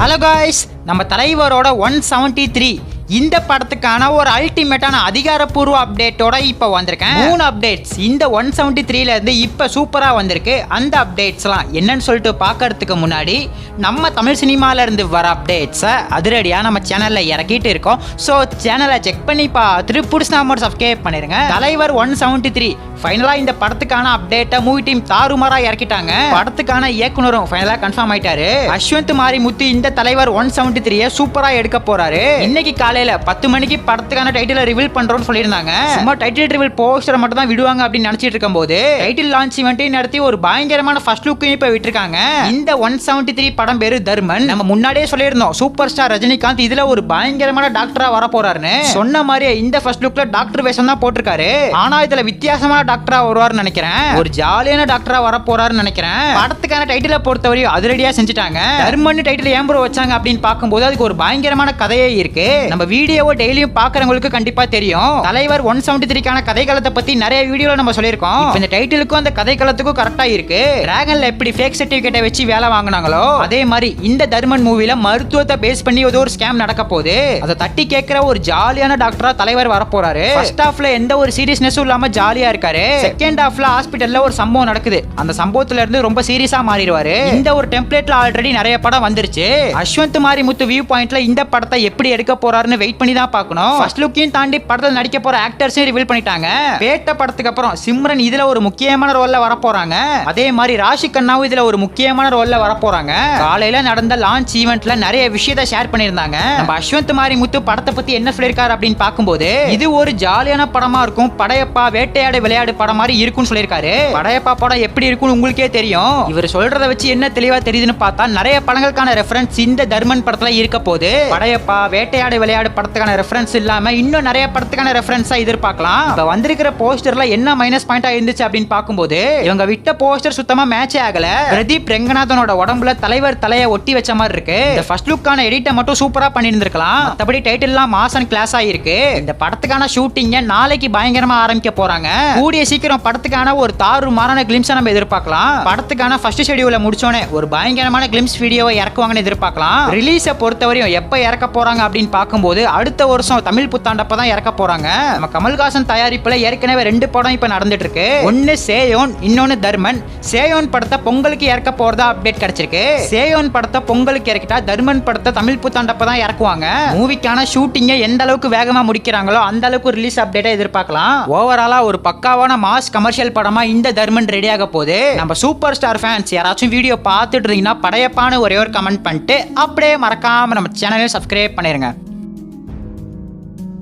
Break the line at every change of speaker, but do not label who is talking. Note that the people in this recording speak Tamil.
ஹலோ காய்ஸ், நம்ம தலைவரோட 173 இந்த படத்துக்கான ஒரு அல்டிமேட்டான அதிகாரப்பூர்வ அப்டேட்டோட இப்போ வந்திருக்கேன். 3 அப்டேட்ஸ் இந்த 173ல இருந்து இப்போ சூப்பரா வந்திருக்கு. அந்த அப்டேட்ஸ்லாம் என்னன்னு சொல்லிட்டு பார்க்கறதுக்கு முன்னாடி நம்ம தமிழ் சினிமால இருந்து வர அப்டேட்ஸை அதிரடியா நம்ம சேனல்ல இறக்கிட்டு இருக்கோம். ஸோ சேனலை செக் பண்ணி பார்த்துட்டு புடிச்சா மட்டும் சப்ஸ்கிரைப் பண்ணிருங்க. தலைவர் 173 ஃபைனலா இந்த படத்துக்கான அப்டேட்டை மூவி டீம் தாறுமாறா இறக்கிட்டாங்க. படத்துக்கான இயக்குனரும் ஃபைனலா கன்ஃபார்ம் ஆயிட்டாரு. அஸ்வந்த் மாரிமுத்து இந்த தலைவர் 173 சூப்பரா எடுக்க போறாரு. இன்னைக்கு காலையில 10 மணிக்கு படத்துக்கான டைட்டிலை ரிவீல் பண்றோம்னு சொல்லியிருந்தாங்க. சும்மா டைட்டில் ரிவீல் போஸ்டரை மட்டும் தான் விடுவாங்க அப்படின்னு நினைச்சிட்டு இருக்கும்போது டைட்டில் லான்ச் ஈவென்ட்டையும் நடத்தி ஒரு பயங்கரமான ஃபர்ஸ்ட் லுக்கையும் இப்ப விட்டுருக்காங்க. இந்த 173 படம் பேரு தர்மன். நம்ம முன்னாடியே சொல்லியிருந்தோம் சூப்பர் ஸ்டார் ரஜினிகாந்த் இதுல ஒரு பயங்கரமான டாக்டரா வர போறாருன்னு. சொன்ன மாதிரி இந்த ஃபர்ஸ்ட் லுக்ல டாக்டர் வேஷம் தான் போட்டிருக்காரு. ஆனா இதுல வித்தியாசமான டாக்டரா வருவார்னு நினைக்கிறேன். ஒரு ஜாலியான டாக்டரா வர போறாருன்னு நினைக்கிறேன். படத்துக்கான டைட்டிலை பொறுத்தவரையும் அதிரடியா செஞ்சுட்டாங்க. தர்மன் டைட்டில் ஏன் ப்ரோ வச்சாங்க அப்படின்னு பார்க்கும்போது அதுக்கு ஒரு பயங்கரமான கதையே இருக்கு. நம்ம வீடியோவை டெய்லியும் பாக்குறவங்களுக்கு கண்டிப்பா தெரியும். தலைவர் 173க்கான கதைகளத்தை பத்தி நிறைய வீடியோல நம்ம சொல்லியிருக்கோம். இந்த டைட்டிலுக்கும் அந்த கதைகளத்துக்கும் கரெக்டா இருக்கு. டிராகன்ல எப்படி ஃபேக் சர்டிபிகேட்டை வச்சு வேலை வாங்கினாங்களோ அதே மாதிரி இந்த தர்மன் மூவில மருத்துவத்தை பேஸ் பண்ணி ஏதோ ஒரு ஸ்கேம் நடக்க போகுது. அதை தட்டி கேட்கிற ஒரு ஜாலியான டாக்டரா தலைவர் வர போறாரு. ஃபர்ஸ்ட் ஹாஃப்ல எந்த ஒரு சீரியஸ்னஸும் இல்லாம ஜாலியா இருக்காரு. செகண்ட் ஹாஃப்ல ஹாஸ்பிடல்ல ஒரு சம்பவம் நடக்குது. அந்த சம்பவத்துல இருந்து ரொம்ப சீரியஸா மாறிடுவாரு. இந்த ஒரு டெம்ப்ளேட்ல ஆல்ரெடி நிறைய படம் வந்துருச்சு. அஸ்வந்த் மாரிமுத்து வியூ பாயிண்ட்ல இந்த படத்தை எப்படி எடுக்க போறாருன்னு வெயிட் பண்ணி தான் பார்க்கணும். ஃபர்ஸ்ட் லுக்கையும் தாண்டி படத்தில் நடிக்க போற ஆக்டர்ஸையும் ரிவீல் பண்ணிட்டாங்க. வேட்ட படத்துக்கு அப்புறம் சிம்ரன் இதுல ஒரு முக்கியமான ரோல்ல வர போறாங்க. அதே மாதிரி ராஷி கண்ணாவும் இதுல ஒரு முக்கியமான ரோல்ல வர போறாங்க. காலையில நடந்த லான்ச் ஈவென்ட்ல நிறைய விஷயத்தை ஷேர் பண்ணிருந்தாங்க. நம்ம அஸ்வந்த் மாரிமுத்து படத்தை பத்தி என்ன சொல்லிருக்காரு அப்படின்னு பார்க்கும்போது இது ஒரு ஜாலியான படமா இருக்கும். படையப்பா வேட்டையாடு விளையாடு படம் மாதிரி இருக்கும்னு சொல்லியிருக்காரு. படையப்பா படம் எப்படி இருக்கும்னு உங்களுக்கே தெரியும். இவர் சொல்றத வச்சு என்ன தெளிவா தெரியுதுன்னு பார்த்தா நிறைய படங்களுக்கான ரெஃபரன்ஸ் இந்த தர்மன் படத்துல இருக்க போது. படையப்பா வேட்டையாடு விளையாடு படத்துக்கான ரெஃபரன்ஸ் இல்லாம இன்னும் நிறைய படத்துக்கான ரெஃபரன்ஸா எதிர்பார்க்கலாம். இப்ப வந்திருக்கிற போஸ்டர்ல என்ன மைனஸ் பாயிண்டா இருந்துச்சு அப்படின்னு பார்க்கும்போது இவங்க விட்ட போஸ்டர் சுத்தமா மேட்சே ஆகல. பிரதீப் ரெங்கநாதனோட உடம்புல தலைவர் தலையை ஒட்டி வச்ச மாதிரி இருக்கு. இந்த ஃபர்ஸ்ட் லுக்கான எடிட்டை மட்டும் சூப்பரா பண்ணி இருந்திருக்கலாம். மத்தபடி டைட்டில்லாம் மாசன் கிளாஸ் ஆயிருக்கு. இந்த படத்துக்கான ஷூட்டிங்க நாளைக்கு பயங்கரமா ஆரம்பிக்க போறாங்க. கூடிய சீக்கிரம் படத்துக்கான ஒரு தாறுமாறான கிளிம்ஸை நம்ம எதிர்பார்க்கலாம். படத்துக்கான ஃபர்ஸ்ட் ஷெட்யூல முடிச்சோனே ஒரு பயங்கரமான கிளிம்ஸ் வீடியோவை இறக்குவாங்கன்னு எதிர்பார்க்கலாம். ரிலீஸை பொறுத்தவரையும் எப்ப இறக்க போறாங்க அப்படின்னு பார்க்கும்போது அடுத்த வருஷம் தமிழ் புத்தாண்டப்ப தான் இறக்க போறாங்க. நம்ம கமல்ஹாசன் தயாரிப்புல ஏற்கனவே 2 படம் இப்ப நடந்துட்டு இருக்கு. ஒன்னு சேயோன், இன்னொன்னு தர்மன். சேயோன் படத்தை பொங்கலுக்கு இறக்க போறதா அப்டேட் கிடைச்சிருக்கு. சேயோன் படத்தை பொங்கலுக்கு இறக்கிட்டா தர்மன் படத்தை தமிழ் புத்தாண்டப்ப தான் இறக்குவாங்க. மூவிக்கான ஷூட்டிங்கை எந்த அளவுக்கு வேகமா முடிக்கிறாங்களோ அந்த அளவுக்கு ரிலீஸ் அப்டேட்டை எதிர்பார்க்கலாம். ஓவராலா ஒரு பக்காவான மாஸ் கமர்ஷியல் படமா இந்த தர்மன் ரெடியாக போகுது. நம்ம சூப்பர் ஸ்டார் ஃபேன்ஸ் யாராச்சும் வீடியோ பார்த்துட்டு இருந்தீங்கன்னா படையப்பான்னு ஒரே ஒரு கமெண்ட் பண்ணிட்டு அப்படியே மறக்காம நம்ம சேனலையும் சப்ஸ்கிரைப் பண்ணிருங்க.